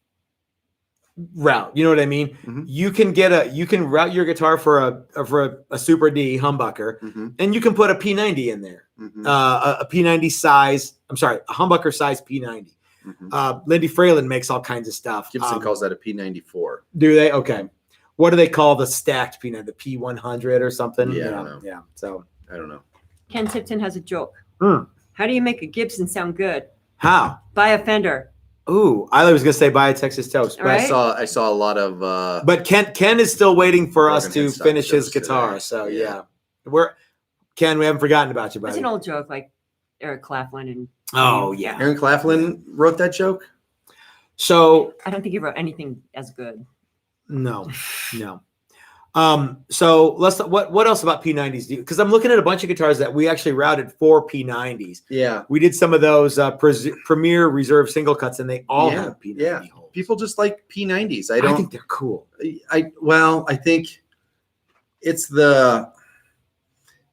route. You know what I mean? Mm-hmm. You can route your guitar for a Super D humbucker, Mm-hmm. and you can put a P-90 in there. Mm-hmm. A P-90 size. I'm sorry, a humbucker size P-90. Mm-hmm. Lindy Fralin makes all kinds of stuff. Gibson calls that a P-94. Do they? Okay. What do they call the stacked P90? The P100 or something? Yeah, I don't know. Yeah. So I don't know. Ken Tipton has a joke. Hmm. How do you make a Gibson sound good? How? Buy a Fender. Ooh, I was gonna say buy a Texas Toast, All but right. I saw a lot of but Ken is still waiting for us Morgan to Headstock finish his jokes today. guitar. So Yeah. Ken, we haven't forgotten about you, It's buddy. an old joke, like Eric Claflin and. Oh yeah. Aaron Claflin wrote that joke. So I don't think he wrote anything as good. no. So what else about P90s? Because I'm looking at a bunch of guitars that we actually routed for P90s. Yeah. We did some of those Premier Reserve single cuts, and they all have P90 holes. People just like P90s. I think they're cool. I think it's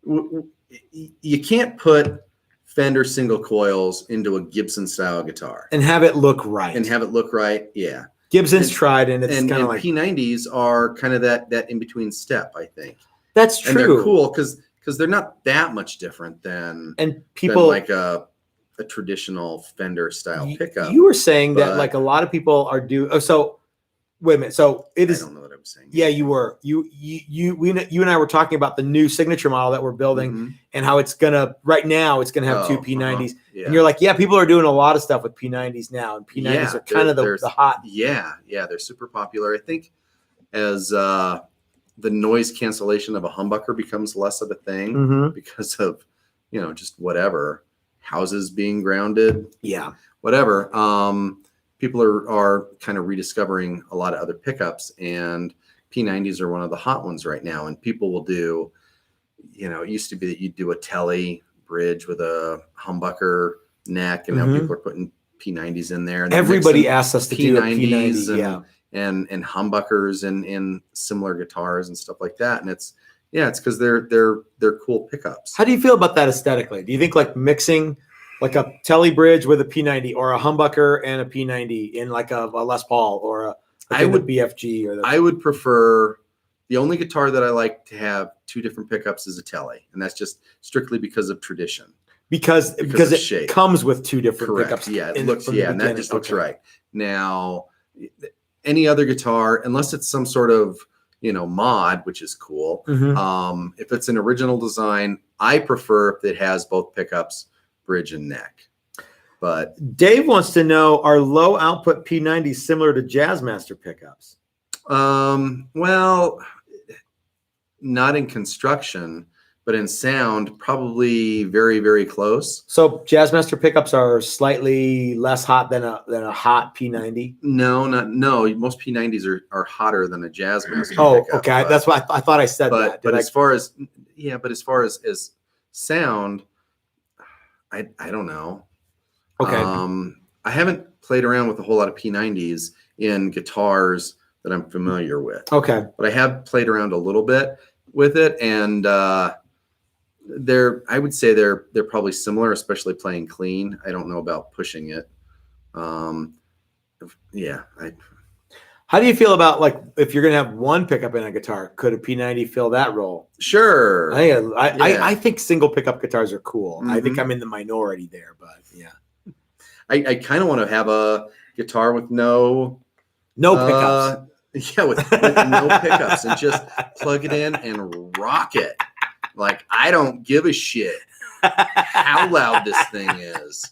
you can't put Fender single coils into a Gibson style guitar And have it look right. Yeah. Gibson's tried, and it's And kind of like P90s are kind of that in between step, I think. that's true. And they're cool because they're not that much different than people like a traditional Fender style pickup. You were saying that but- like a lot of people are so wait a minute. So it is. I don't know what I was saying. Yeah, you were. You and I were talking about the new signature model that we're building Mhm. and how it's gonna have two Oh, P90s. Yeah. And you're like, yeah, people are doing a lot of stuff with P90s now, and P90s are kind of the hot. Yeah, they're super popular. I think as the noise cancellation of a humbucker becomes less of a thing Mhm. because of just whatever, houses being grounded, Yeah. whatever. People are kind of rediscovering a lot of other pickups, and P90s are one of the hot ones right now. And people will do, it used to be that you'd do a telly bridge with a humbucker neck, and now Mhm. people are putting P90s in there. And they're Everybody mixing asks us to do a P90s P90. Yeah. and humbuckers in similar guitars and stuff like that. And it's because they're cool pickups. How do you feel about that aesthetically? Do you think like mixing like a telly bridge with a P90 or a humbucker and a P90 in like a Les Paul or a BFG or I would prefer. The only guitar that I like to have two different pickups is a telly, and that's just strictly because of tradition. because of it shape. comes with two different Correct. pickups. Yeah, it in- looks. from the And that beginning. just looks Okay. right. Now, any other guitar, unless it's some sort of mod, which is cool. Mhm. If it's an original design, I prefer if it has both pickups, bridge and neck. But Dave wants to know: are low output P90s similar to Jazzmaster pickups? well, not in construction, but in sound, probably very, very close. So Jazzmaster pickups are slightly less hot than a hot P90. No, most P90s are hotter than a Jazzmaster. Oh, pickup, okay. but- That's what I thought I said that. But Did as far as as sound, I don't know. Okay. I haven't played around with a whole lot of P90s in guitars that I'm familiar with, Okay. but I have played around a little bit with it, and I would say they're probably similar, especially playing clean. I don't know about pushing it. How do you feel about like if you're gonna have one pickup in a guitar? Could a P90 fill that role? Sure. I think single pickup guitars are cool. I think Mhm. I'm in the minority there, but yeah, I kind of want to have a guitar with no pickups. with no pickups, and just plug it in and rock it. Like, I don't give a shit how loud this thing is.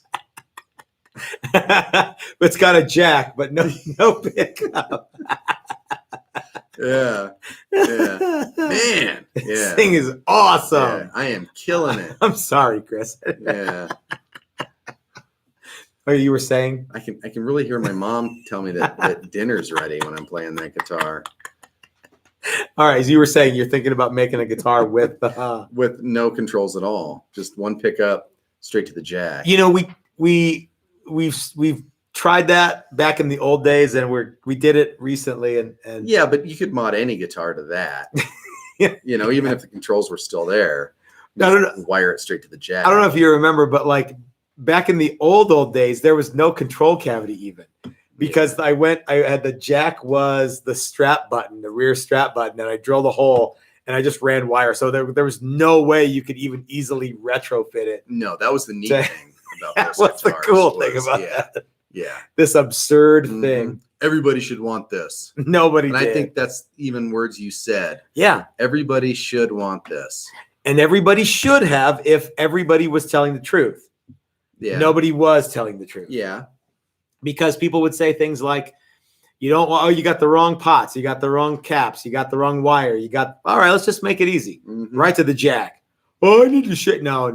It's got a jack, but no pickup. Yeah. Man. This Yeah. thing is awesome. Yeah, I am killing it. I'm sorry, Chris. Yeah. Oh, you were saying? I can really hear my mom tell me that dinner's ready when I'm playing that guitar All right, as you were saying, you're thinking about making a guitar with with no controls at all. Just one pickup straight to the jack. You know, we've tried that back in the old days, and we did it recently, and Yeah, but you could mod any guitar to that. Yeah. Even if the controls were still there, I don't know. wire it straight to the jack. I don't know if you remember, but like back in the old days, there was no control cavity even because I had the jack was the strap button, the rear strap button, and I drilled a hole and I just ran wire. So there was no way you could even easily retrofit it. No, that was the neat That- thing about That those was the guitars cool thing was- about yeah, that. Yeah. This absurd Mhm. thing. everybody should want this. Nobody And did. I think that's even words you said. Yeah. Everybody should want this. And everybody should have if everybody was telling the truth. Yeah. Nobody was telling the truth. Yeah. Because people would say things like, you got the wrong pots, you got the wrong caps, you got the wrong wire, all right, let's just make it easy. Mm-hmm. Right to the jack. Oh, I need to shit. No.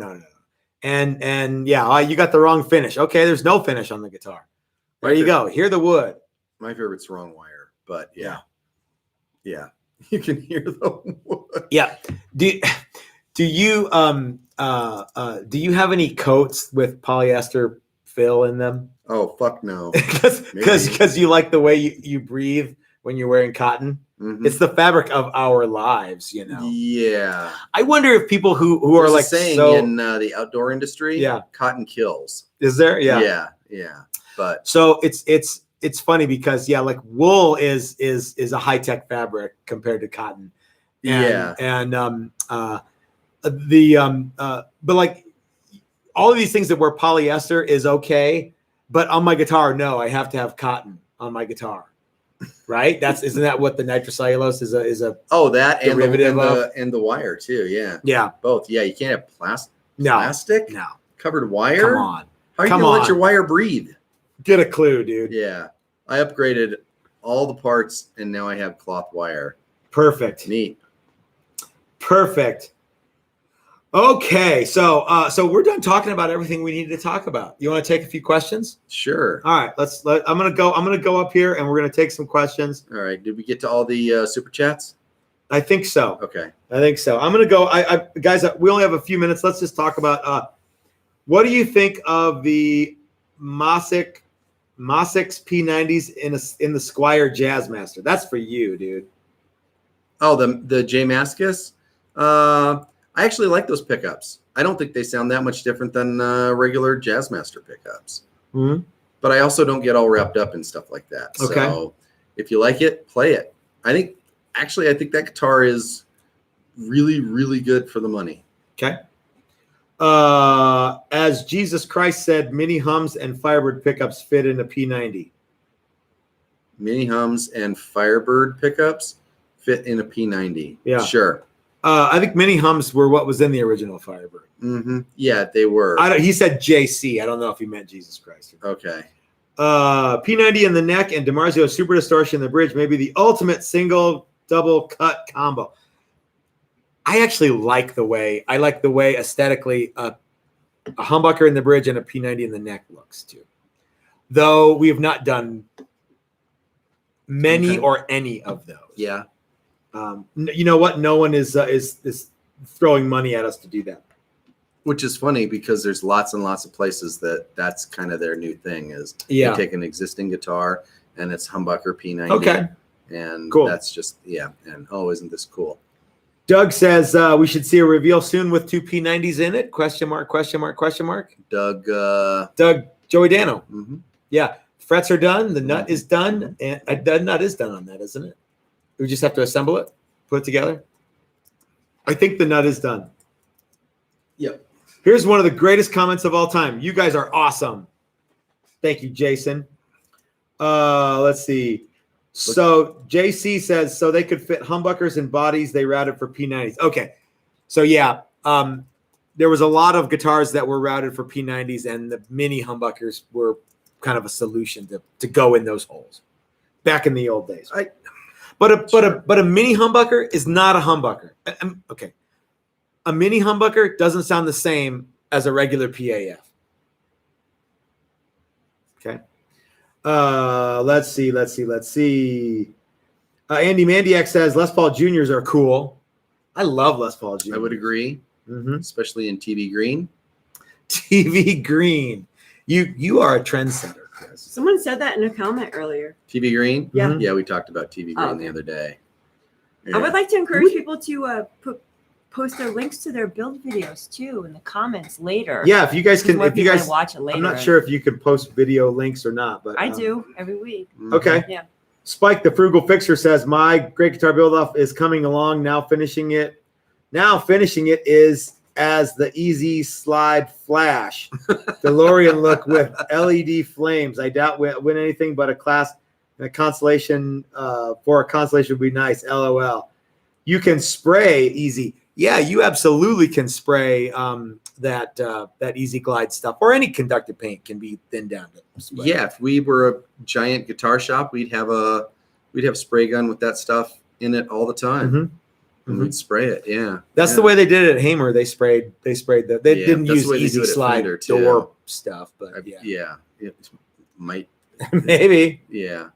And yeah, you got the wrong finish. Okay, there's no finish on the guitar. There you go. Hear the wood. My favorite's wrong wire, but yeah. You can hear the wood. Yeah. Do you have any coats with polyester fill in them? Oh, fuck no. Because you like the way you breathe when you're wearing cotton. Mm-hmm. It's the fabric of our lives, Yeah. I wonder if people who There's are like a saying so, in the outdoor industry. Yeah. Cotton kills. is there? Yeah. But So it's funny because like wool is a high tech fabric compared to cotton. But like all of these things that were polyester is okay, but on my guitar, no, I have to have cotton on my guitar. Right? Isn't that what the nitrocellulose is a that derivative and the wire too. Yeah. Yeah. Both. Yeah. You can't have No. plastic No. covered wire. Come on. How are you Come gonna on. let your wire breathe? Get a clue, dude. Yeah. I upgraded all the parts and now I have cloth wire. Perfect. Neat. Perfect. Okay, so we're done talking about everything we needed to talk about. You want to take a few questions? Sure. All right, I'm gonna go up here and we're gonna take some questions. All right. Did we get to all the super chats? I think so. Okay. I think so. I'm gonna go. Guys, we only have a few minutes. Let's just talk about what do you think of the Mosix P-90s in the Squier Jazzmaster? That's for you, dude. Oh, the J Mascus. I actually like those pickups. I don't think they sound that much different than regular Jazzmaster pickups. Mm-hmm. But I also don't get all wrapped up in stuff like that. Okay. So if you like it, play it. I think that guitar is really, really good for the money. Okay. As Jesus Christ said, mini hums and Firebird pickups fit in a P90. Mini hums and Firebird pickups fit in a P90. Yeah. Sure. I think mini hums were what was in the original Firebird. Mm-hmm. Yeah, they were. He said JC. I don't know if he meant Jesus Christ. Okay. P90 in the neck and DiMarzio Super Distortion in the bridge may be the ultimate single double cut combo. I actually like the way aesthetically a humbucker in the bridge and a P90 in the neck looks too. Though we have not done many or any of those. Yeah. You know what? No one is throwing money at us to do that. Which is funny because there's lots and lots of places that's kind of their new thing is they take an existing guitar and it's humbucker P90. Okay. And cool. That's just, and isn't this cool? Doug says we should see a reveal soon with two P90s in it? Question mark. Doug Joey Dano. Mm-hmm. Yeah. Frets are done. The nut is done. And the nut is done on that, isn't it? We just have to assemble it, put it together. I think the nut is done. Yep. Here's one of the greatest comments of all time. You guys are awesome. Thank you, Jason. Let's see. So JC says, so they could fit humbuckers and bodies they routed for P90s. Okay. So yeah, there was a lot of guitars that were routed for P90s and the mini humbuckers were kind of a solution to go in those holes back in the old days. But a mini humbucker is not a humbucker. Okay. A mini humbucker doesn't sound the same as a regular PAF. Okay. Let's see. Andy Mandiak says Les Paul Juniors are cool. I love Les Paul Juniors. I would agree, especially in TV green. TV green. You are a trendsetter, Chris. Someone said that in a comment earlier. TV green? Yeah. Yeah, we talked about TV green okay. the other day. Yeah. I would like to encourage people to post their links to their build videos too in the comments later. Yeah, if you guys can, watch it later. I'm not sure if you can post video links or not, but I do every week. Okay. Yeah. Spike the Frugal Fixer says my great guitar build off is coming along. Now finishing it is as the Easy Slide Flash DeLorean look with LED flames. I doubt we'll win anything but a Class A consolation for a consolation would be nice. LOL. You can spray easy. Yeah, you absolutely can spray that Easy Glide stuff, or any conductive paint can be thinned down to spray. Yeah, if we were a giant guitar shop, we'd have a spray gun with that stuff in it all the time, and we'd spray it. Yeah, that's the way they did it at Hamer. They sprayed the. They didn't that's use the way they Easy do it at Slide Fender, too. door stuff, but yeah, it might maybe. Yeah,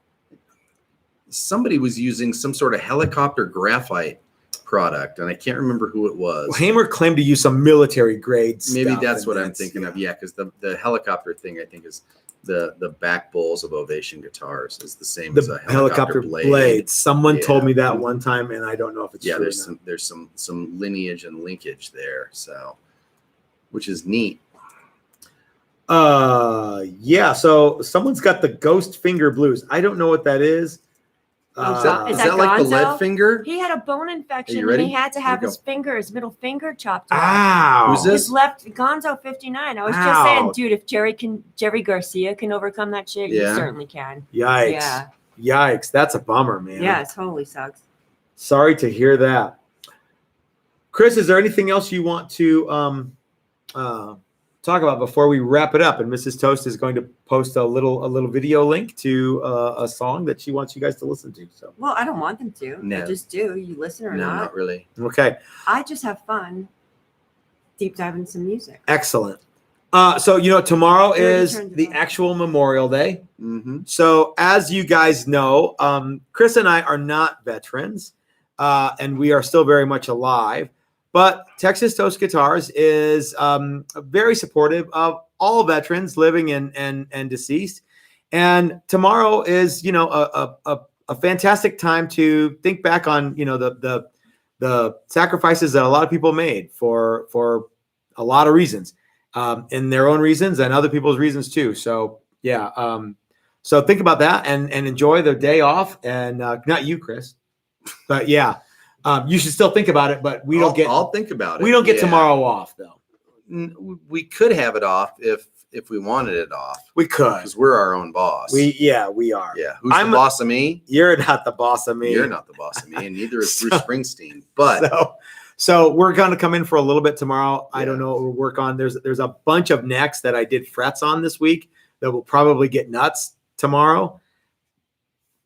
somebody was using some sort of helicopter graphite product, and I can't remember who it was. Well, Hamer claimed to use some military grade stuff. Maybe that's what I'm thinking of. Yeah, because the helicopter thing, I think, is the back bowls of Ovation guitars is the same as a helicopter blade. Someone told me that one time, and I don't know if it's true. There's some lineage and linkage there, so which is neat. So someone's got the ghost finger blues. I don't know what that is. Is that like the lead finger? He had a bone infection and ready? he had to have his middle finger chopped off. Ow. Who's this? His left Gonzo 59. I was just saying, dude, if Jerry Garcia can overcome that shit, you certainly can. Yikes. Yeah. Yikes. That's a bummer, man. Yeah, it totally sucks. Sorry to hear that. Chris, is there anything else you want to talk about before we wrap it up? And Mrs. Toast is going to post a little video link to a song that she wants you guys to listen to. So, well, I don't want them to. No. I just do. You listen or No, not? not really. Okay. I just have fun deep diving some music. Excellent. So tomorrow is the actual Memorial Day. Mm-hmm. So as you guys know, Chris and I are not veterans, and we are still very much alive. But Texas Toast Guitars is very supportive of all veterans, living and deceased. And tomorrow is, a fantastic time to think back on, the sacrifices that a lot of people made for a lot of reasons, and their own reasons and other people's reasons too. So yeah, so think about that and enjoy the day off. And not you, Chris, but yeah. You should still think about it, but I'll think about it. We don't get tomorrow off, though. We could have it off if we wanted it off. We could, because we're our own boss. We are. Yeah. Who's the boss of me? You're not the boss of me. You're not the boss of me, and neither is Bruce Springsteen. But so we're going to come in for a little bit tomorrow. I don't know what we'll work on. There's a bunch of necks that I did frets on this week that will probably get nuts tomorrow.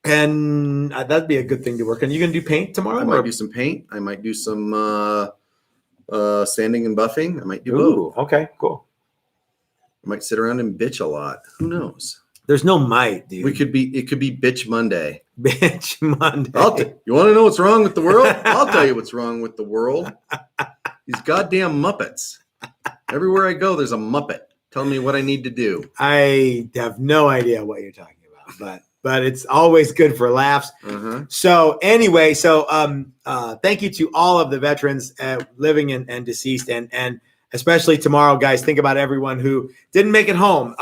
And that'd be a good thing to work on. You gonna do paint tomorrow? I might do some paint. I might do some sanding and buffing. I might do both. Okay, cool. I might sit around and bitch a lot. Who knows? There's no might, dude. It could be bitch Monday. Bitch Monday. You want to know what's wrong with the world? I'll tell you what's wrong with the world. These goddamn Muppets. Everywhere I go, there's a Muppet telling me what I need to do. I have no idea what you're talking about, but it's always good for laughs. Uh-huh. So anyway, thank you to all of the veterans living and deceased, and especially tomorrow, guys. Think about everyone who didn't make it home.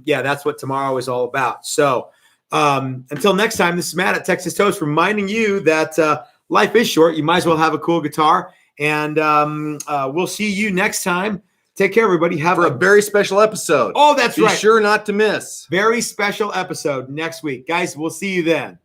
That's what tomorrow is all about. So until next time, this is Matt at Texas Toast reminding you that life is short. You might as well have a cool guitar, and we'll see you next time. Take care, everybody. Have a very special episode. Oh, that's right. Be sure not to miss. Very special episode next week. Guys, we'll see you then.